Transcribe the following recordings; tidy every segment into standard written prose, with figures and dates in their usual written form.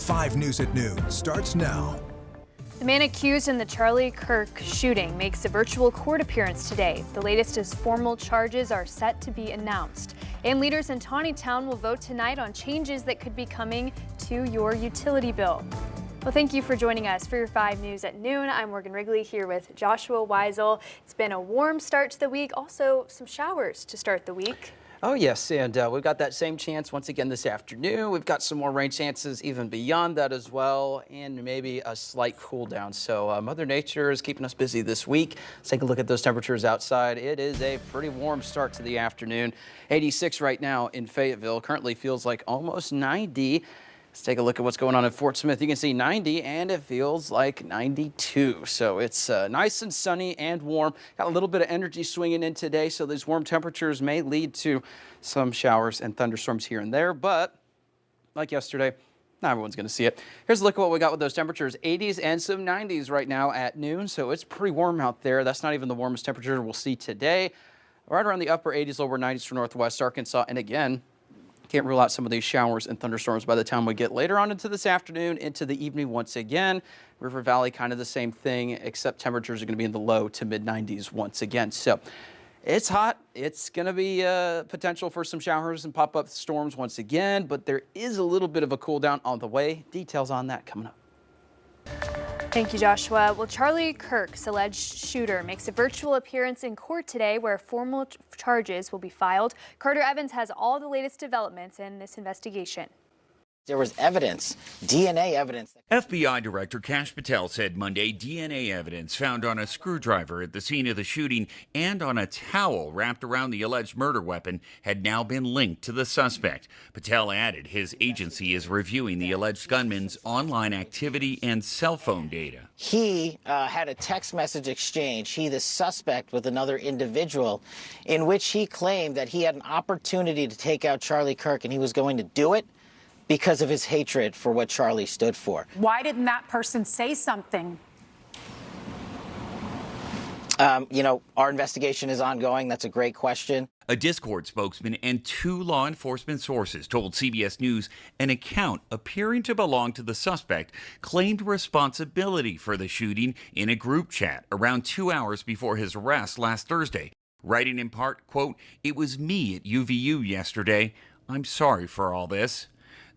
5 News at Noon starts now. The man accused in the Charlie Kirk shooting makes a virtual court appearance today. The latest is formal charges are set to be announced. And leaders in Taneytown will vote tonight on changes that could be coming to your utility bill. Well, thank you for joining us for your 5 News at Noon. I'm Morgan Wrigley here with Joshua Weisel. It's been a warm start to the week, also some showers to start the week. Oh, yes, and we've got that same chance once again this afternoon. We've got some more rain chances even beyond that as well, and maybe a slight cool down. So Mother Nature is keeping us busy this week. Let's take a look at those temperatures outside. It is a pretty warm start to the afternoon. 86 right now in Fayetteville. Currently feels like almost 90. Let's take a look at what's going on in Fort Smith. You can see 90 and it feels like 92. So it's nice and sunny and warm. Got a little bit of energy swinging in today. So these warm temperatures may lead to some showers and thunderstorms here and there. But like yesterday, not everyone's going to see it. Here's a look at what we got with those temperatures. 80s and some 90s right now at noon. So it's pretty warm out there. That's not even the warmest temperature we'll see today. Right around the upper 80s, lower 90s for northwest Arkansas. And again, can't rule out some of these showers and thunderstorms by the time we get later on into this afternoon, into the evening once again. River Valley, kind of the same thing, except temperatures are going to be in the low to mid 90s once again. So it's hot. It's going to be potential for some showers and pop-up storms once again, but there is a little bit of a cool down on the way. Details on that coming up. Thank you, Joshua. Well, Charlie Kirk's alleged shooter makes a virtual appearance in court today where formal charges will be filed. Carter Evans has all the latest developments in this investigation. There was evidence, DNA evidence. FBI Director Kash Patel said Monday DNA evidence found on a screwdriver at the scene of the shooting and on a towel wrapped around the alleged murder weapon had now been linked to the suspect. Patel added his agency is reviewing the alleged gunman's online activity and cell phone data. He had a text message exchange, the suspect, with another individual, in which he claimed that he had an opportunity to take out Charlie Kirk and he was going to do it because of his hatred for what Charlie stood for. Why didn't that person say something? Our investigation is ongoing. That's a great question. A Discord spokesman and 2 law enforcement sources told CBS News an account appearing to belong to the suspect claimed responsibility for the shooting in a group chat around 2 hours before his arrest last Thursday, writing in part, quote, "It was me at UVU yesterday. I'm sorry for all this."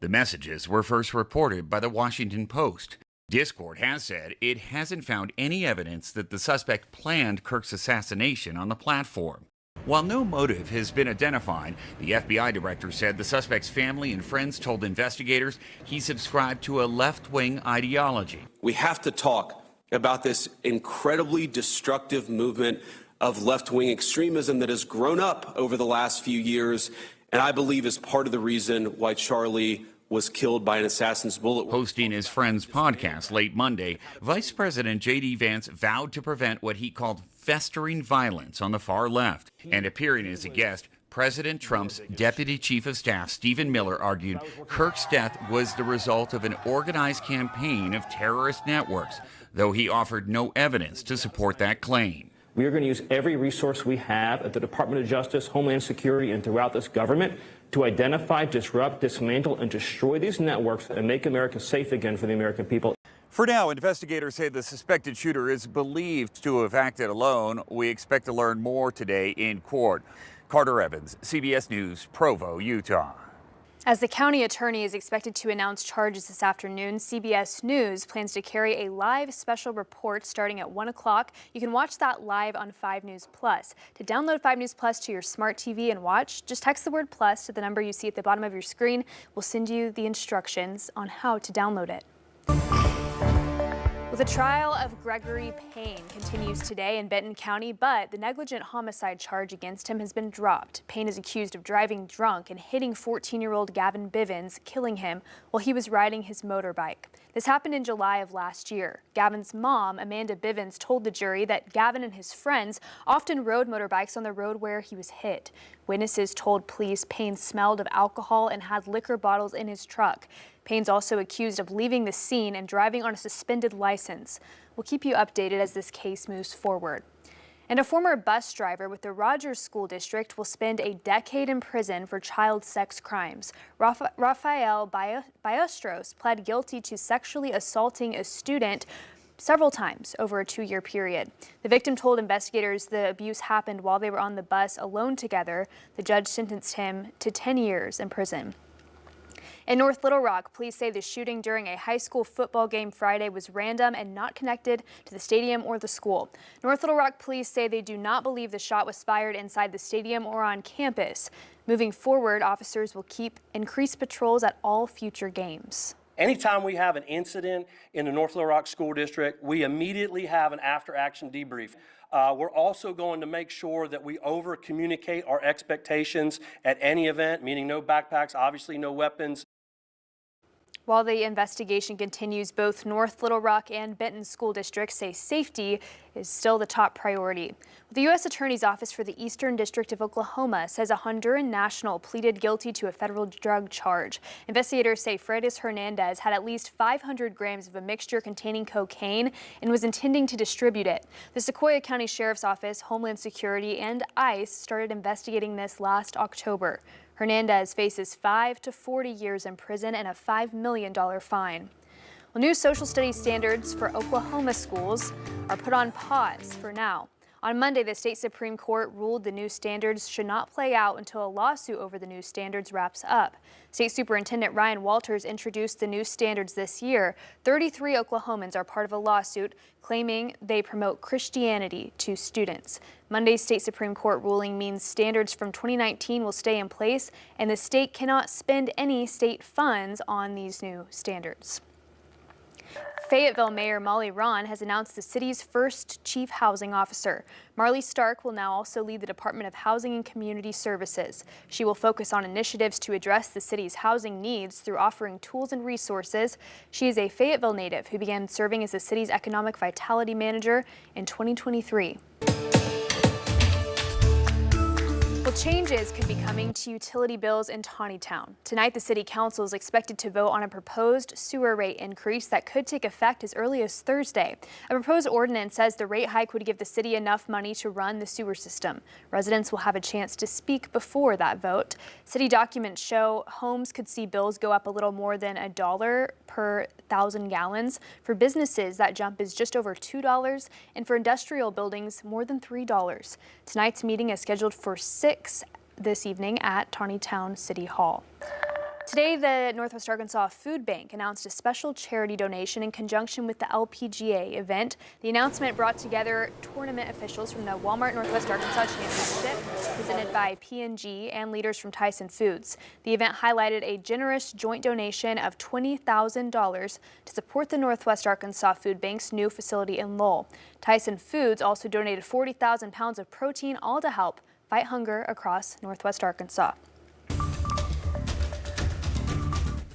The messages were first reported by the Washington Post. Discord has said it hasn't found any evidence that the suspect planned Kirk's assassination on the platform. While no motive has been identified, the FBI director said the suspect's family and friends told investigators he subscribed to a left-wing ideology. We have to talk about this incredibly destructive movement of left-wing extremism that has grown up over the last few years, and I believe is part of the reason why Charlie was killed by an assassin's bullet. Hosting his friend's podcast late Monday, Vice President J.D. Vance vowed to prevent what he called festering violence on the far left. And appearing as a guest, President Trump's Deputy Chief of Staff, Stephen Miller, argued Kirk's death was the result of an organized campaign of terrorist networks, though he offered no evidence to support that claim. We are going to use every resource we have at the Department of Justice, Homeland Security, and throughout this government to identify, disrupt, dismantle, and destroy these networks and make America safe again for the American people. For now, investigators say the suspected shooter is believed to have acted alone. We expect to learn more today in court. Carter Evans, CBS News, Provo, Utah. As the county attorney is expected to announce charges this afternoon, CBS News plans to carry a live special report starting at 1 o'clock. You can watch that live on 5 News Plus. To download 5 News Plus to your smart TV and watch, just text the word plus to the number you see at the bottom of your screen. We'll send you the instructions on how to download it. Well, the trial of Gregory Payne continues today in Benton County, but the negligent homicide charge against him has been dropped. Payne is accused of driving drunk and hitting 14-year-old Gavin Bivens, killing him while he was riding his motorbike. This happened in July of last year. Gavin's mom, Amanda Bivens, told the jury that Gavin and his friends often rode motorbikes on the road where he was hit. Witnesses told police Payne smelled of alcohol and had liquor bottles in his truck. Payne's also accused of leaving the scene and driving on a suspended license. We'll keep you updated as this case moves forward. And a former bus driver with the Rogers School District will spend a decade in prison for child sex crimes. Rafael Ballesteros pled guilty to sexually assaulting a student several times over a 2-year period. The victim told investigators the abuse happened while they were on the bus alone together. The judge sentenced him to 10 years in prison. In North Little Rock, police say the shooting during a high school football game Friday was random and not connected to the stadium or the school. North Little Rock police say they do not believe the shot was fired inside the stadium or on campus. Moving forward, officers will keep increased patrols at all future games. Anytime we have an incident in the North Little Rock School District, we immediately have an after-action debrief. We're also going to make sure that we over-communicate our expectations at any event, meaning no backpacks, obviously no weapons. While the investigation continues, both North Little Rock and Benton school districts say safety is still the top priority. The U.S. Attorney's Office for the Eastern District of Oklahoma says a Honduran national pleaded guilty to a federal drug charge. Investigators say Freitas Hernandez had at least 500 grams of a mixture containing cocaine and was intending to distribute it. The Sequoia County Sheriff's Office, Homeland Security, and ICE started investigating this last October. Hernandez faces 5 to 40 years in prison and a $5 million fine. Well, new social studies standards for Oklahoma schools are put on pause for now. On Monday, the state Supreme Court ruled the new standards should not play out until a lawsuit over the new standards wraps up. State Superintendent Ryan Walters introduced the new standards this year. 33 Oklahomans are part of a lawsuit claiming they promote Christianity to students. Monday's state Supreme Court ruling means standards from 2019 will stay in place, and the state cannot spend any state funds on these new standards. Fayetteville Mayor Molly Ron has announced the city's first chief housing officer. Marley Stark will now also lead the Department of Housing and Community Services. She will focus on initiatives to address the city's housing needs through offering tools and resources. She is a Fayetteville native who began serving as the city's Economic Vitality Manager in 2023. Well, changes could be coming to utility bills in Taneytown. Tonight, the City Council is expected to vote on a proposed sewer rate increase that could take effect as early as Thursday. A proposed ordinance says the rate hike would give the city enough money to run the sewer system. Residents will have a chance to speak before that vote. City documents show homes could see bills go up a little more than $1 per 1,000 gallons. For businesses, that jump is just over $2, and for industrial buildings, more than $3. Tonight's meeting is scheduled for 6 this evening at Taneytown City Hall. Today, the Northwest Arkansas Food Bank announced a special charity donation in conjunction with the LPGA event. The announcement brought together tournament officials from the Walmart Northwest Arkansas Championship, presented by P&G, and leaders from Tyson Foods. The event highlighted a generous joint donation of $20,000 to support the Northwest Arkansas Food Bank's new facility in Lowell. Tyson Foods also donated 40,000 pounds of protein, all to help fight hunger across Northwest Arkansas.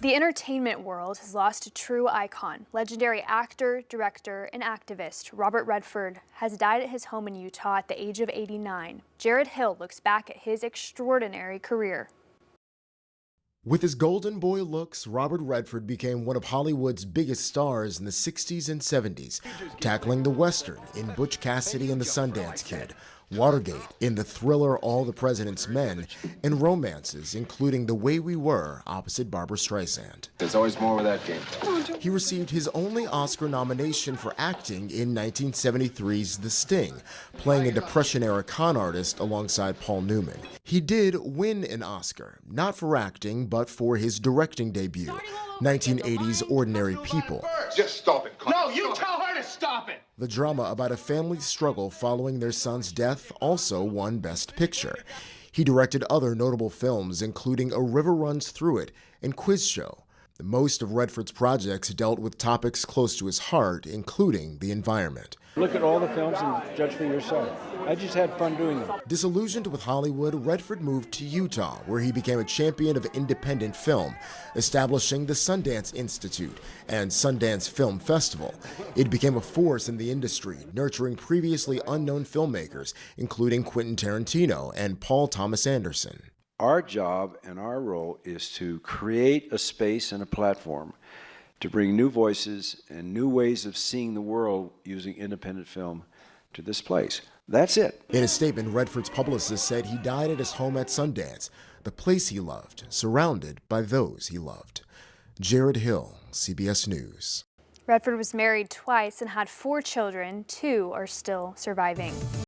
The entertainment world has lost a true icon. Legendary actor, director, and activist Robert Redford has died at his home in Utah at the age of 89. Jared Hill looks back at his extraordinary career. With his golden boy looks, Robert Redford became one of Hollywood's biggest stars in the 60s and 70s, tackling the Western in Butch Cassidy and the Sundance Kid, Watergate in the thriller All the President's Men, and romances including The Way We Were opposite Barbra Streisand. There's always more with that game. He received his only Oscar nomination for acting in 1973's The Sting, playing a Depression-era con artist alongside Paul Newman. He did win an Oscar, not for acting, but for his directing debut, 1980's Ordinary People. Just stop it. No, you tell her to stop it! The drama about a family's struggle following their son's death also won Best Picture. He directed other notable films, including A River Runs Through It and Quiz Show. Most of Redford's projects dealt with topics close to his heart, including the environment. Look at all the films and judge for yourself. I just had fun doing them. Disillusioned with Hollywood, Redford moved to Utah, where he became a champion of independent film, establishing the Sundance Institute and Sundance Film Festival. It became a force in the industry, nurturing previously unknown filmmakers, including Quentin Tarantino and Paul Thomas Anderson. Our job and our role is to create a space and a platform to bring new voices and new ways of seeing the world using independent film to this place. That's it. In a statement, Redford's publicist said he died at his home at Sundance, the place he loved, surrounded by those he loved. Jared Hill, CBS News. Redford was married twice and had 4 children. 2 are still surviving.